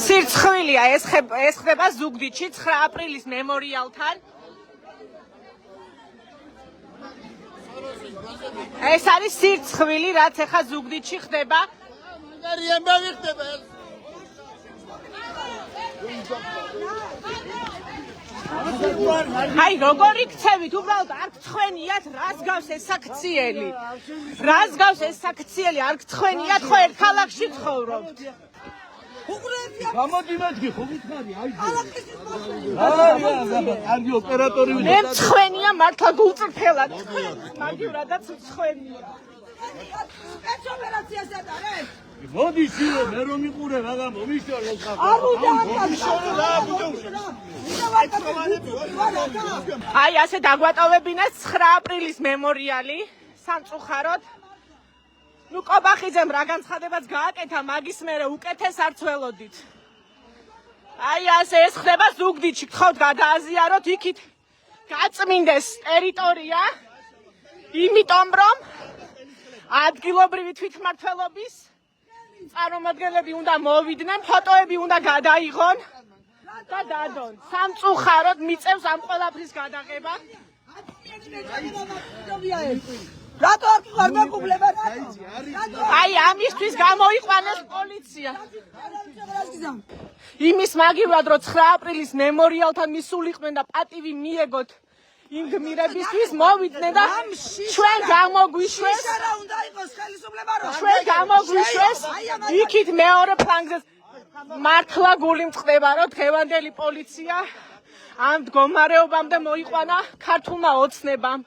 სირცხვილია ეს ხდება ზუგდიდში 9 აპრილის მემორიალთან. ეს არის სირცხვილი, რაც ახლა ზუგდიდში ხდება. აი, როგორი გცევით, უბრალოდ არ გცხვენიათ, რას გავს ეს საქციელი? რას გავს ეს საქციელი? არ გცხვენიათ, ხო ერთ ქალაქში ცხოვრობთ. გამოდიმეთქი ხო გითხარი აი კარგი ოპერატორი მე მცხვენია მართლა გულწრფელად მაგივრადაც მცხვენია ოპერაციას ატარებ მოდი შიო მე რომ მიყურე რა მომიშორე აი ასე დაგვატოვებინეს 9 აპრილის მემორიალი სამწუხაროდ ნუ კობახიძემ რა განცხადებაც გააკეთა მაგის მერე უკეთეს არ ცველოდით აი ასე ეს ხდება ზუგდიდში გთხოვთ გადააზიაროთ იქით გაწმინდეს ტერიტორია იმიტომ რომ ადგილობრივი თვითმმართველობის წარმომადგენლები უნდა მოვიდნენ ფოტოები უნდა გადაიღონ და დადონ სამწუხაროდ მიწევს ამ ყველაფრის გადაღება რატო არ გაგუბლება აი ამისთვის გამოიყვანეს პოლიცია იმის მაგივრად რომ 9 აპრილის მემორიალთან მისულიყვნენ და პატივი მიეგოთ იმ გმირებისთვის მოვიდნენ და ჩვენ გამოგვიშვეს რა უნდა იყოს ხელისუფლება რომ ჩვენ გამოგვიშვეს იქით მეორე ფლანგზე მართლა გული მწყდება რომ დღევანდელი პოლიცია ამ მდგომარეობამდე მოიყვანა ქართულმა ოცნებამ